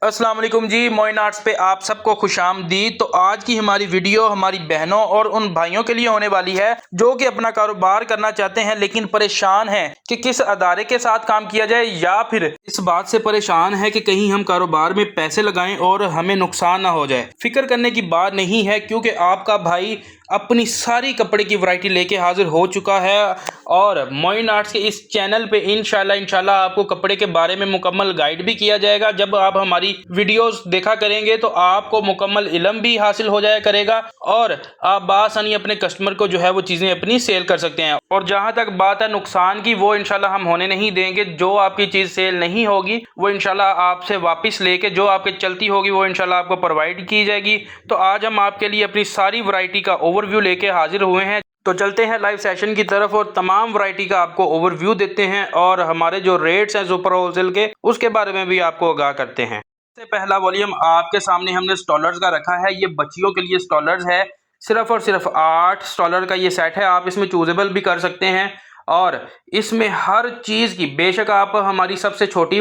अस्सलाम वालेकुम जी। मोइन आर्ट्स पे आप सबको खुशामदीद। तो आज की हमारी वीडियो हमारी बहनों और उन भाइयों के लिए होने वाली है जो कि अपना कारोबार करना चाहते हैं लेकिन परेशान हैं कि किस अदारे के साथ काम किया जाए, या फिर इस बात से परेशान है कि कहीं हम कारोबार में पैसे लगाएं और हमें नुकसान ना हो जाए। फिक्र करने की बात नहीं है, क्योंकि आपका भाई अपनी सारी कपड़े की वैरायटी लेके हाजिर हो चुका है और मोइन आर्ट्स के इस चैनल पे इंशाल्लाह आपको कपड़े के बारे में मुकम्मल गाइड भी किया जाएगा। जब आप हमारी वीडियोस देखा करेंगे तो आपको मुकम्मल इल्म भी हासिल हो जाया करेगा और आप बासानी अपने कस्टमर को जो है वो चीज़ें अपनी सेल कर सकते हैं। और जहां तक बात है नुकसान की, वो इंशाल्लाह हम होने नहीं देंगे। जो आपकी चीज़ सेल नहीं होगी वो इंशाल्लाह आपसे वापस लेके जो आपके चलती होगी वो इंशाल्लाह आपको प्रोवाइड की जाएगी। तो आज हम आपके लिए अपनी सारी वैरायटी का ओवरव्यू लेके हाजिर हुए हैं। तो चलते हैं लाइव सेशन की तरफ और तमाम वैरायटी का आपको ओवरव्यू देते हैं और हमारे जो रेट्स हैं सुपर होलसेल के, उसके बारे में भी आपको आगाह करते हैं। सबसे पहला वॉल्यूम आपके सामने हमने स्टॉलर्स का रखा है। ये बच्चियों के लिए स्टॉलर्स है। सिर्फ और सिर्फ 8 स्टॉलर का ये सेट है। आप इसमें चूजेबल भी कर सकते हैं और इसमें हर चीज़ की, बेशक आप हमारी सबसे छोटी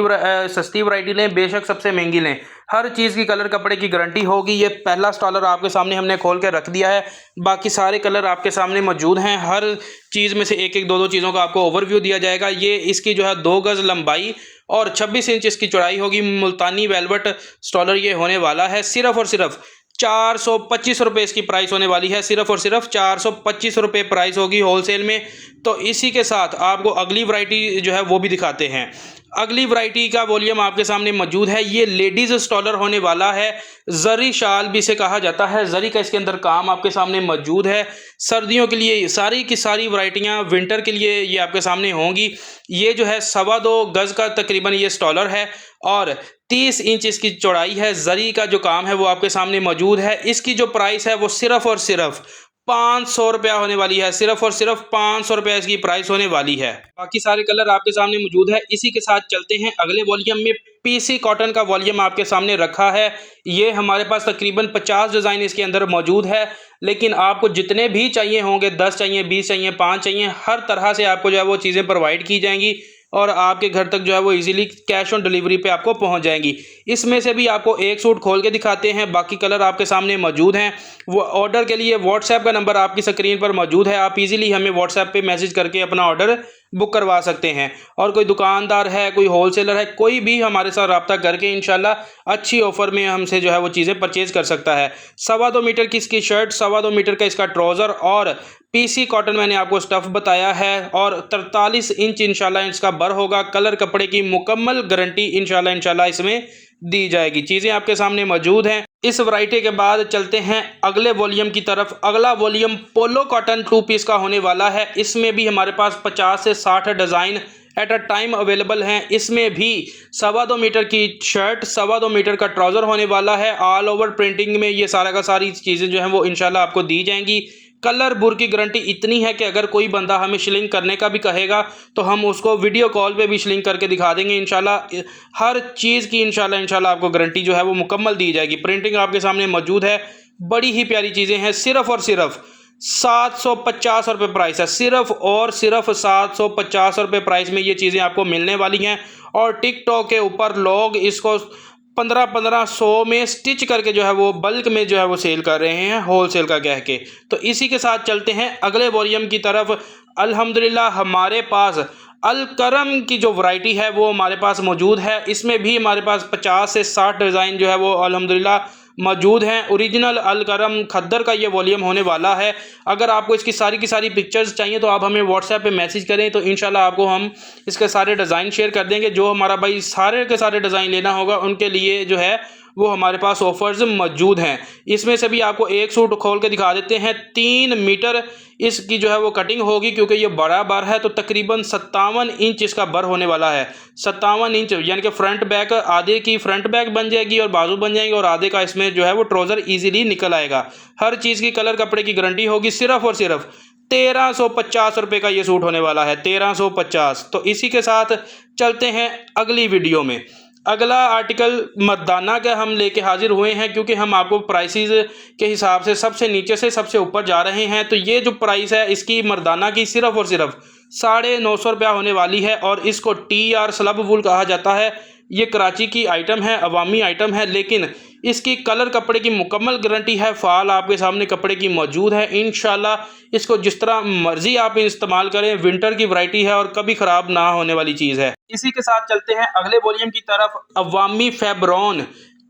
सस्ती वैरायटी लें, बेशक सबसे महंगी लें, हर चीज़ की कलर कपड़े की गारंटी होगी। ये पहला स्टॉलर आपके सामने हमने खोल के रख दिया है। बाकी सारे कलर आपके सामने मौजूद हैं। हर चीज़ में से एक एक दो चीज़ों का आपको ओवरव्यू दिया जाएगा। ये इसकी जो है 2 गज लंबाई और 26 इंच इसकी चौड़ाई होगी। मुल्तानी वेलवेट स्टॉलर ये होने वाला है। सिर्फ और सिर्फ 425 रुपये इसकी प्राइस होने वाली है। सिर्फ और सिर्फ 425 रुपये प्राइस होगी होलसेल में। तो इसी के साथ आपको अगली वैरायटी जो है वो भी दिखाते हैं। अगली वैरायटी का वॉल्यूम आपके सामने मौजूद है। ये लेडीज़ स्टॉलर होने वाला है। जरी शाल भी इसे कहा जाता है। जरी का इसके अंदर काम आपके सामने मौजूद है। सर्दियों के लिए सारी की सारी वैरायटियाँ, विंटर के लिए ये आपके सामने होंगी। ये जो है 2.25 गज़ का तकरीबन ये स्टॉलर है और 30 इंच इसकी चौड़ाई है। जरी का जो काम है वो आपके सामने मौजूद है। इसकी जो प्राइस है वो सिर्फ और सिर्फ 500 रुपया होने वाली है। सिर्फ और सिर्फ 500 रुपया इसकी प्राइस होने वाली है। बाकी सारे कलर आपके सामने मौजूद है। इसी के साथ चलते हैं अगले वॉल्यूम में। पीसी कॉटन का वॉल्यूम आपके सामने रखा है। ये हमारे पास तकरीबन 50 डिज़ाइन इसके अंदर मौजूद है, लेकिन आपको जितने भी चाहिए होंगे, 10 चाहिए, 20 चाहिए, 5 चाहिए, हर तरह से आपको जो है वो चीज़ें प्रोवाइड की जाएंगी और आपके घर तक जो है वो इजीली कैश ऑन डिलीवरी पे आपको पहुंच जाएंगी। इसमें से भी आपको एक सूट खोल के दिखाते हैं। बाकी कलर आपके सामने मौजूद हैं। वो ऑर्डर के लिए व्हाट्सएप का नंबर आपकी स्क्रीन पर मौजूद है। आप इजीली हमें व्हाट्सएप पे मैसेज करके अपना ऑर्डर बुक करवा सकते हैं। और कोई दुकानदार है, कोई होलसेलर है, कोई भी हमारे साथ रब्ता करके इंशाल्लाह अच्छी ऑफर में हमसे जो है वो चीज़ें परचेज कर सकता है। 2.25 मीटर की इसकी शर्ट, 2.25 मीटर का इसका ट्राउज़र और पीसी कॉटन मैंने आपको स्टफ़ बताया है और 43 इंच इंशाल्लाह इसका बर होगा। कलर कपड़े की मुकम्मल गारंटी इंशाल्लाह इसमें दी जाएगी। चीज़ें आपके सामने मौजूद हैं। इस वैरायटी के बाद चलते हैं अगले वॉल्यूम की तरफ। अगला वॉल्यूम पोलो कॉटन 2 पीस का होने वाला है। इसमें भी हमारे पास 50 से 60 design at a time available हैं। इसमें भी 2.25 मीटर की शर्ट, 2.25 मीटर का ट्राउज़र होने वाला है। ऑल ओवर प्रिंटिंग में ये सारा का सारी चीज़ें जो हैं वो इंशाल्लाह आपको दी जाएंगी। कलर बुर की गारंटी इतनी है कि अगर कोई बंदा हमें शिलिंग करने का भी कहेगा तो हम उसको वीडियो कॉल पे भी शिलिंग करके दिखा देंगे इंशाल्लाह। हर चीज़ की इंशाल्लाह आपको गारंटी जो है वो मुकम्मल दी जाएगी। प्रिंटिंग आपके सामने मौजूद है। बड़ी ही प्यारी चीज़ें हैं। सिर्फ और सिर्फ 750 रुपये प्राइस है। सिर्फ और सिर्फ 750 रुपये प्राइस में ये चीज़ें आपको मिलने वाली हैं। और टिकटॉक के ऊपर लोग इसको 1500 में स्टिच करके जो है वो बल्क में जो है वो सेल कर रहे हैं, होलसेल का कह के। तो इसी के साथ चलते हैं अगले वॉल्यूम की तरफ। अल्हम्दुलिल्लाह हमारे पास अल करम की जो वैरायटी है वो हमारे पास मौजूद है। इसमें भी हमारे पास 50 से 60 डिज़ाइन जो है वो अल्हम्दुलिल्लाह मौजूद हैं। ओरिजिनल अल करम खद्दर का ये वॉल्यूम होने वाला है। अगर आपको इसकी सारी की सारी पिक्चर्स चाहिए तो आप हमें व्हाट्सएप पे मैसेज करें, तो इंशाल्लाह आपको हम इसके सारे डिज़ाइन शेयर कर देंगे। जो हमारा भाई सारे के सारे डिज़ाइन लेना होगा उनके लिए जो है वो हमारे पास ऑफर्स मौजूद हैं। इसमें से भी आपको एक सूट खोल के दिखा देते हैं। 3 मीटर इसकी जो है वो कटिंग होगी, क्योंकि ये बड़ा बर है। तो तकरीबन 57 इंच इसका बर होने वाला है। 57 इंच यानी कि फ्रंट बैक, आधे की फ्रंट बैक बन जाएगी और बाजू बन जाएंगे और आधे का इसमें जो है वो ट्राउज़र ईजिली निकल आएगा। हर चीज़ की कलर कपड़े की गारंटी होगी। सिर्फ और सिर्फ 1350 रुपये का ये सूट होने वाला है। 1350। तो इसी के साथ चलते हैं अगली वीडियो में। अगला आर्टिकल मर्दाना का हम लेके हाजिर हुए हैं, क्योंकि हम आपको प्राइसेस के हिसाब से सबसे नीचे से सबसे ऊपर जा रहे हैं। तो ये जो प्राइस है इसकी मर्दाना की सिर्फ और सिर्फ 950 रुपया होने वाली है और इसको TR स्लब वूल कहा जाता है। ये कराची की आइटम है, अवामी आइटम है, लेकिन इसकी कलर कपड़े की मुकम्मल गारंटी है। फाल आपके सामने कपड़े की मौजूद है। इंशाल्लाह इसको जिस तरह मर्जी आप इस्तेमाल करें, विंटर की वैरायटी है और कभी ख़राब ना होने वाली चीज़ है। इसी के साथ चलते हैं अगले वॉल्यूम की तरफ। अवामी फैब्रॉन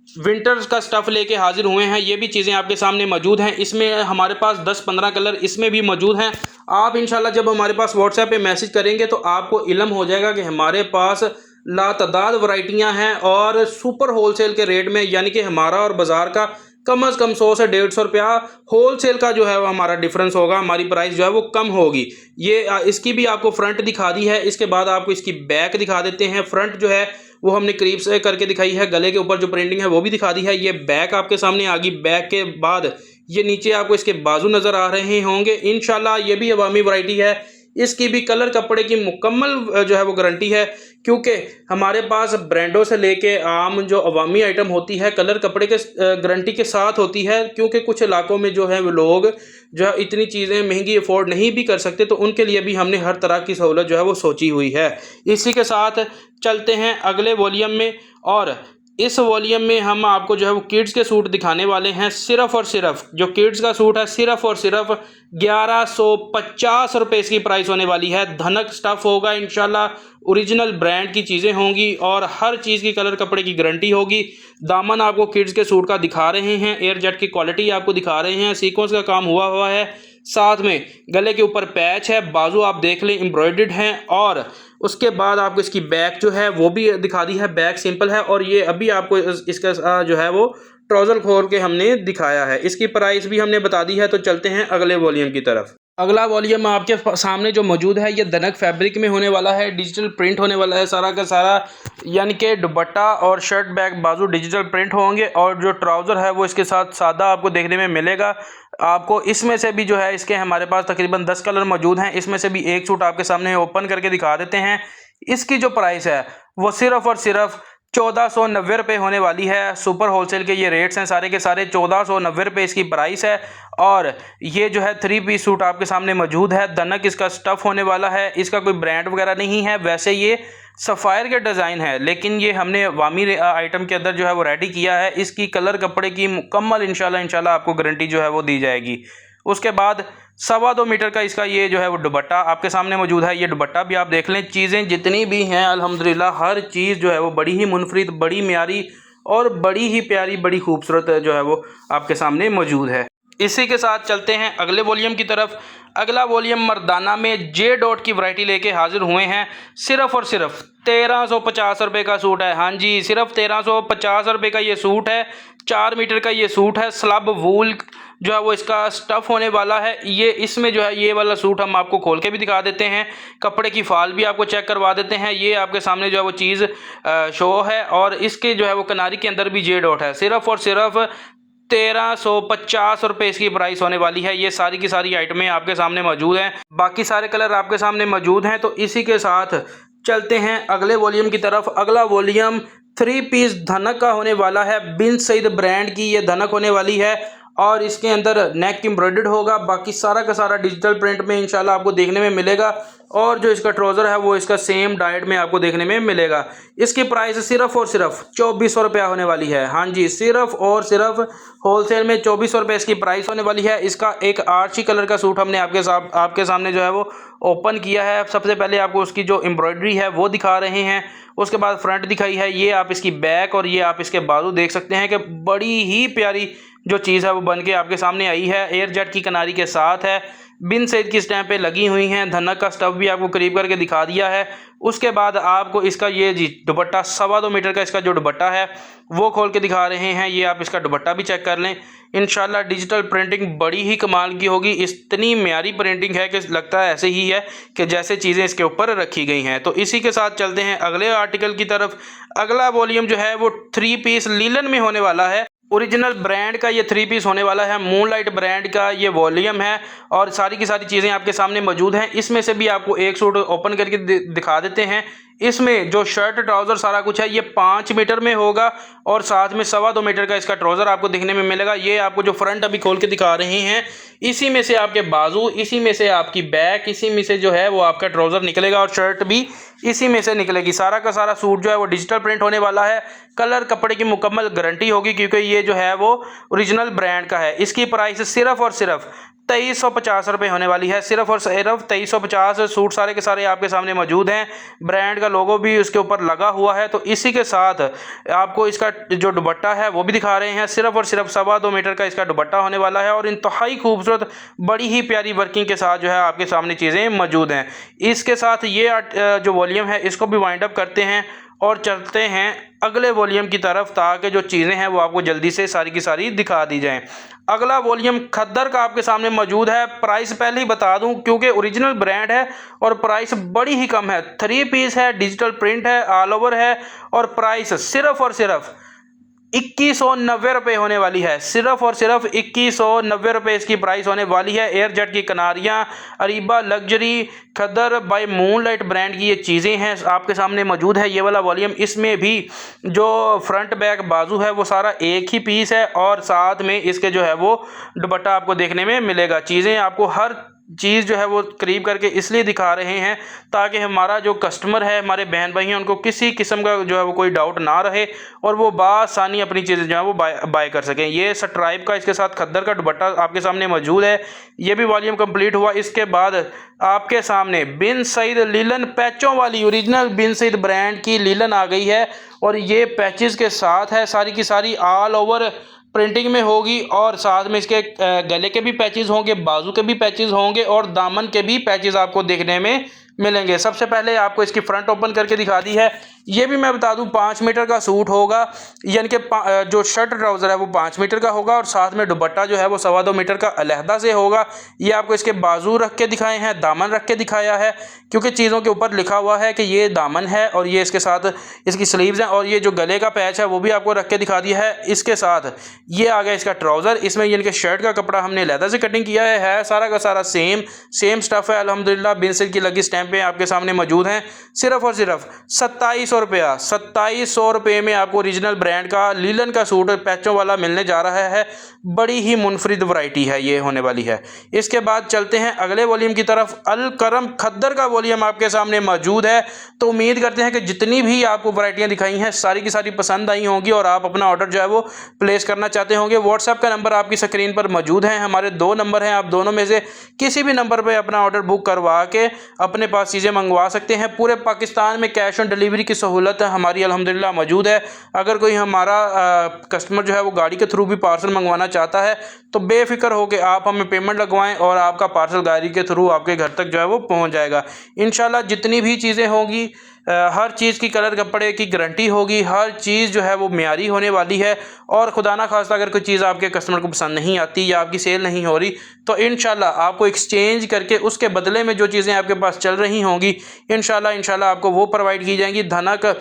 विंटर्स का स्टफ़ लेके हाजिर हुए हैं। ये भी चीज़ें आपके सामने मौजूद हैं। इसमें हमारे पास 10-15 कलर इसमें भी मौजूद हैं। आप इंशाल्लाह जब हमारे पास व्हाट्सएप पे मैसेज करेंगे तो आपको इल्म हो जाएगा कि हमारे पास लातादाद वैरायटियां हैं और सुपर होलसेल के रेट में, यानी कि हमारा और बाज़ार का कम से कम 100 से 150 रुपया होलसेल का जो है वो हमारा डिफरेंस होगा। हमारी प्राइस जो है वो कम होगी। ये इसकी भी आपको फ्रंट दिखा दी है। इसके बाद आपको इसकी बैक दिखा देते हैं। फ्रंट जो है वो हमने करीब से करके दिखाई है, गले के ऊपर जो प्रिंटिंग है वो भी दिखा दी है। ये बैक आपके सामने आ गई। बैक के बाद ये नीचे आपको इसके बाजू नज़र आ रहे होंगे। इंशाल्लाह ये भी अवामी वैरायटी है। इसकी भी कलर कपड़े की मुकम्मल जो है वो गारंटी है, क्योंकि हमारे पास ब्रांडों से लेके आम जो अवामी आइटम होती है कलर कपड़े के गारंटी के साथ होती है। क्योंकि कुछ इलाकों में जो है वो लोग जो है इतनी चीज़ें महंगी अफोर्ड नहीं भी कर सकते, तो उनके लिए भी हमने हर तरह की सहूलत जो है वो सोची हुई है। इसी के साथ चलते हैं अगले वॉल्यूम में, और इस वॉल्यूम में हम आपको जो है वो किड्स के सूट दिखाने वाले हैं। सिर्फ़ और सिर्फ जो किड्स का सूट है सिर्फ़ और सिर्फ 1150 रुपये इसकी प्राइस होने वाली है। धनक स्टफ़ होगा इंशाल्लाह, ओरिजिनल ब्रांड की चीज़ें होंगी और हर चीज़ की कलर कपड़े की गारंटी होगी। दामन आपको किड्स के सूट का दिखा रहे हैं, एयर जेट की क्वालिटी आपको दिखा रहे हैं, सीक्वेंस का काम हुआ है, साथ में गले के ऊपर पैच है, बाजू आप देख लें एम्ब्रॉयडर्ड हैं, और उसके बाद आपको इसकी बैक जो है वो भी दिखा दी है। बैक सिंपल है और ये अभी आपको इसका जो है वो ट्राउज़र खोल के हमने दिखाया है। इसकी प्राइस भी हमने बता दी है। तो चलते हैं अगले वॉल्यूम की तरफ। अगला वॉल्यूम आपके सामने जो मौजूद है ये दनक फैब्रिक में होने वाला है। डिजिटल प्रिंट होने वाला है सारा का सारा, यानी कि दुपट्टा और शर्ट बैक बाजू डिजिटल प्रिंट होंगे, और जो ट्राउज़र है वो इसके साथ सादा आपको देखने में मिलेगा। आपको इसमें से भी जो है इसके हमारे पास तकरीबन 10 कलर मौजूद हैं। इसमें से भी एक सूट आपके सामने ओपन करके दिखा देते हैं। इसकी जो प्राइस है वो सिर्फ़ और सिर्फ 1490 रुपये होने वाली है। सुपर होलसेल के ये रेट्स हैं सारे के सारे। 1490 रुपये इसकी प्राइस है। और ये जो है 3 पीस सूट आपके सामने मौजूद है। दनक इसका स्टफ़ होने वाला है। इसका कोई ब्रांड वगैरह नहीं है। वैसे ये सफ़ायर के डिज़ाइन है, लेकिन ये हमने अवामी आइटम के अंदर जो है वो रेडी किया है। इसकी कलर कपड़े की मुकम्मल इंशाल्लाह आपको गारंटी जो है वो दी जाएगी। उसके बाद 2.25 मीटर का इसका ये जो है वो दुपट्टा आपके सामने मौजूद है। ये दुपट्टा भी आप देख लें। चीज़ें जितनी भी हैं अल्हम्दुलिल्लाह हर चीज़ जो है वो बड़ी ही मुनफरिद, बड़ी म्यारी और बड़ी ही प्यारी, बड़ी खूबसूरत जो है वो आपके सामने मौजूद है। इसी के साथ चलते हैं अगले वॉल्यूम की तरफ। अगला वॉल्यूम मर्दाना में जे डॉट की वैरायटी लेके हाजिर हुए हैं। सिर्फ़ और सिर्फ 1350 रुपये का सूट है। हाँ जी, सिर्फ 1350 रुपये का ये सूट है। 4 मीटर का ये सूट है। स्लब वूल जो है वो इसका स्टफ़ होने वाला है। ये इसमें जो है ये वाला सूट हम आपको खोल के भी दिखा देते हैं। कपड़े की फाल भी आपको चेक करवा देते हैं। ये आपके सामने जो है वो चीज़ शो है, और इसके जो है वो किनारी के अंदर भी जे डॉट है। सिर्फ़ और सिर्फ 1350 रुपये इसकी प्राइस होने वाली है। ये सारी की सारी आइटमें आपके सामने मौजूद हैं। बाकी सारे कलर आपके सामने मौजूद हैं। तो इसी के साथ चलते हैं अगले वॉल्यूम की तरफ। अगला वॉल्यूम 3 पीस धनक का होने वाला है। बिन सईद ब्रांड की ये धनक होने वाली है, और इसके अंदर नेक एम्ब्रॉयडर्ड होगा। बाकी सारा का सारा डिजिटल प्रिंट में इंशाल्लाह आपको देखने में मिलेगा, और जो इसका ट्राउज़र है वो इसका सेम डाइट में आपको देखने में मिलेगा। इसकी प्राइस सिर्फ़ और सिर्फ 2400 रुपया होने वाली है। हाँ जी, सिर्फ़ और सिर्फ होलसेल में 2400 रुपये इसकी प्राइस होने वाली है। इसका एक आर्ची कलर का सूट हमने आपके सामने जो है वो ओपन किया है। सबसे पहले आपको उसकी जो एम्ब्रॉयडरी है वो दिखा रहे हैं, उसके बाद फ्रंट दिखाई है। ये आप इसकी बैक और ये आप इसके बाजू देख सकते हैं कि बड़ी ही प्यारी जो चीज़ है वो बन के आपके सामने आई है। एयर जेट की किनारी के साथ है। बिन सईद की स्टैंप पे लगी हुई हैं। धनक का स्टफ़ भी आपको करीब करके दिखा दिया है। उसके बाद आपको इसका ये जी दुपट्टा 2.25 मीटर का इसका जो दुपट्टा है वो खोल के दिखा रहे हैं। ये आप इसका दुपट्टा भी चेक कर लें। इंशाल्लाह डिजिटल प्रिंटिंग बड़ी ही कमाल की होगी। इतनी म्यारी प्रिंटिंग है कि लगता है ऐसे ही है कि जैसे चीज़ें इसके ऊपर रखी गई हैं। तो इसी के साथ चलते हैं अगले आर्टिकल की तरफ। अगला वॉल्यूम जो है वो 3 पीस लीलन में होने वाला है। ओरिजिनल ब्रांड का ये 3 पीस होने वाला है। मूनलाइट ब्रांड का ये वॉल्यूम है, और सारी की सारी चीज़ें आपके सामने मौजूद हैं। इसमें से भी आपको एक सूट ओपन करके दिखा देते हैं। इसमें जो शर्ट ट्राउज़र सारा कुछ है ये 5 मीटर में होगा, और साथ में 2.25 मीटर का इसका ट्राउज़र आपको दिखने में मिलेगा। ये आपको जो फ्रंट अभी खोल के दिखा रहे हैं, इसी में से आपके बाजू, इसी में से आपकी बैक, इसी में से जो है वो आपका ट्राउज़र निकलेगा, और शर्ट भी इसी में से निकलेगी। सारा का सारा सूट जो है वो डिजिटल प्रिंट होने वाला है। कलर कपड़े की मुकम्मल गारंटी होगी क्योंकि ये जो है वो ओरिजिनल ब्रांड का है। इसकी प्राइस सिर्फ और सिर्फ 2350 रुपये होने वाली है। सिर्फ और सिर्फ 2350। सूट सारे के सारे आपके सामने मौजूद हैं। ब्रांड का लोगो भी उसके ऊपर लगा हुआ है। तो इसी के साथ आपको इसका जो दुपट्टा है वो भी दिखा रहे हैं। सिर्फ और सिर्फ 2.25 मीटर का इसका दुपट्टा होने वाला है और इंतहाई खूबसूरत बड़ी ही प्यारी वर्किंग के साथ जो है आपके सामने चीज़ें मौजूद हैं। इसके साथ ये जो वॉल्यूम है इसको भी वाइंड अप करते हैं और चलते हैं अगले वॉल्यूम की तरफ ताकि जो चीज़ें हैं वो आपको जल्दी से सारी की सारी दिखा दी जाएं। अगला वॉल्यूम खद्दर का आपके सामने मौजूद है। प्राइस पहले ही बता दूं क्योंकि ओरिजिनल ब्रांड है और प्राइस बड़ी ही कम है। 3 पीस है, डिजिटल प्रिंट है, ऑल ओवर है और प्राइस सिर्फ और सिर्फ 2190 रुपये होने वाली है। सिर्फ और सिर्फ 2190 रुपये इसकी प्राइस होने वाली है। एयर जेट की किनारियाँ, अरीबा लग्जरी, खद्दर बाय मूनलाइट ब्रांड की ये चीज़ें हैं आपके सामने मौजूद है। ये वाला वॉल्यूम, इसमें भी जो फ्रंट बैक बाजू है वो सारा एक ही पीस है और साथ में इसके जो है वो दुपट्टा आपको देखने में मिलेगा। चीज़ें आपको हर चीज़ जो है वो करीब करके इसलिए दिखा रहे हैं ताकि हमारा जो कस्टमर है, हमारे बहन भाई हैं, उनको किसी किस्म का जो है वो कोई डाउट ना रहे और वो बासानी अपनी चीज़ें जो है वो बाय कर सकें। ये स्ट्राइप का इसके साथ खद्दर का दुपट्टा आपके सामने मौजूद है। ये भी वॉल्यूम कंप्लीट हुआ। इसके बाद आपके सामने बिन सईद लीलन पैचों वाली ओरिजिनल बिन सईद ब्रांड की लीलन आ गई है और ये पैचेस के साथ है। सारी की सारी ऑल ओवर प्रिंटिंग में होगी और साथ में इसके गले के भी पैचेस होंगे, बाजू के भी पैचेस होंगे और दामन के भी पैचेस आपको देखने में मिलेंगे। सबसे पहले आपको इसकी फ्रंट ओपन करके दिखा दी है। ये भी मैं बता दूं 5 मीटर का सूट होगा, यानी कि जो शर्ट ट्राउज़र है वो 5 मीटर का होगा और साथ में दुपट्टा जो है वो 2.25 मीटर का अलहदा से होगा। ये आपको इसके बाजू रख के दिखाए हैं, दामन रख के दिखाया है क्योंकि चीज़ों के ऊपर लिखा हुआ है कि ये दामन है और ये इसके साथ इसकी स्लीव्स हैं और ये जो गले का पैच है वो भी आपको रख के दिखा दिया है। इसके साथ ये आ गया इसका ट्राउज़र। इसमें यानी कि शर्ट का कपड़ा हमने अलहदा से कटिंग किया है सारा का सारा सेम स्टफ़ है। अल्हम्दुलिल्लाह बिन सईद की लगी स्टैंप पे आपके सामने मौजूद हैं। सिर्फ और सिर्फ 2700 रुपया, 2700 रुपये में आपको ओरिजिनल ब्रांड का लीलन का सूट पैचों वाला मिलने जा रहा है। बड़ी ही मुनफरिद वैरायटी है ये होने वाली है। इसके बाद चलते हैं अगले वॉल्यूम की तरफ। अल करम खद्दर का वॉल्यूम आपके सामने मौजूद है। तो उम्मीद करते हैं कि जितनी भी आपको वैरायटियां दिखाई हैं सारी की सारी पसंद आई होंगी और आप अपना ऑर्डर जो है वो प्लेस करना चाहते होंगे। व्हाट्सएप का नंबर आपकी स्क्रीन पर मौजूद है। हमारे 2 नंबर हैं, आप दोनों में से किसी भी नंबर पर अपना ऑर्डर बुक करवा के अपने पास चीज़ें मंगवा सकते हैं। पूरे पाकिस्तान में कैश ऑन डिलीवरी की सहूलत हमारी अल्हम्दुलिल्लाह मौजूद है। अगर कोई हमारा कस्टमर जो है वो गाड़ी के थ्रू भी पार्सल मंगवाना चाहता है तो बेफिक्र हो के आप हमें पेमेंट लगवाएं और आपका पार्सल गाड़ी के थ्रू आपके घर तक जो है वो पहुंच जाएगा। इंशाल्लाह जितनी भी चीज़ें होंगी हर चीज़ की कलर कपड़े की गारंटी होगी। हर चीज़ जो है वो मियारी होने वाली है और खुदा ना खास्ता अगर कोई चीज़ आपके कस्टमर को पसंद नहीं आती या आपकी सेल नहीं हो रही तो इंशाल्लाह आपको एक्सचेंज करके उसके बदले में जो चीज़ें आपके पास चल रही होंगी इंशाल्लाह आपको वो प्रोवाइड की जाएंगी। धनक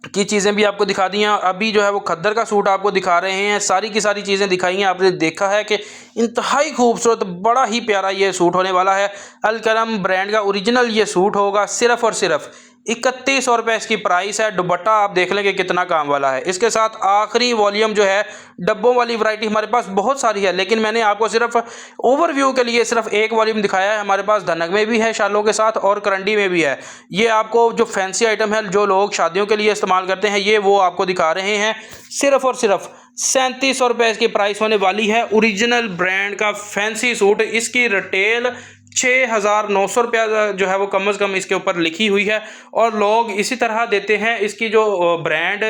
की चीज़ें भी आपको दिखा दी हैं। अभी जो है वो खद्दर का सूट आपको दिखा रहे हैं। सारी की सारी चीज़ें दिखाई हैं। आपने देखा है कि इंतहाई खूबसूरत बड़ा ही प्यारा ये सूट होने वाला है। अल करम ब्रांड का ओरिजिनल ये सूट होगा। सिर्फ और सिर्फ 3100 रुपये इसकी प्राइस है। दुपट्टा आप देख लेंगे कितना काम वाला है। इसके साथ आखिरी वॉल्यूम जो है डब्बों वाली वैरायटी हमारे पास बहुत सारी है लेकिन मैंने आपको सिर्फ ओवरव्यू के लिए सिर्फ एक वॉल्यूम दिखाया है। हमारे पास धनक में भी है शालों के साथ और करंडी में भी है। ये आपको जो फैंसी आइटम है जो लोग शादियों के लिए इस्तेमाल करते हैं ये वो आपको दिखा रहे हैं। सिर्फ और सिर्फ 3700 रुपये इसकी प्राइस होने वाली है। ओरिजिनल ब्रांड का फैंसी सूट, इसकी रिटेल 6900 रुपया जो है वो कम से कम इसके ऊपर लिखी हुई है और लोग इसी तरह देते हैं। इसकी जो ब्रांड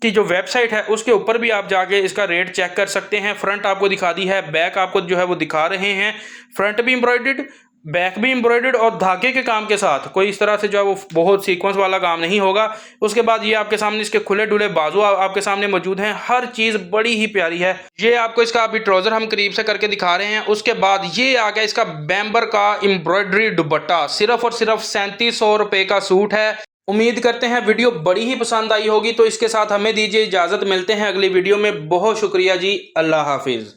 की जो वेबसाइट है उसके ऊपर भी आप जाके इसका रेट चेक कर सकते हैं। फ्रंट आपको दिखा दी है, बैक आपको जो है वो दिखा रहे हैं। फ्रंट भी एम्ब्रॉयडर्ड, बैक भी एम्ब्रॉयडर्ड और धागे के काम के साथ, कोई इस तरह से जो है वो बहुत सीक्वेंस वाला काम नहीं होगा। उसके बाद ये आपके सामने इसके खुले डुले बाजू आपके सामने मौजूद हैं। हर चीज़ बड़ी ही प्यारी है। ये आपको इसका अभी ट्राउज़र हम करीब से करके दिखा रहे हैं। उसके बाद ये आ गया इसका बैम्बर का एम्ब्रॉयडरी दुपट्टा। सिर्फ और सिर्फ 3700 रुपये का सूट है। उम्मीद करते हैं वीडियो बड़ी ही पसंद आई होगी। तो इसके साथ हमें दीजिए इजाज़त, मिलते हैं अगली वीडियो में। बहुत शुक्रिया जी, अल्लाह हाफिज़।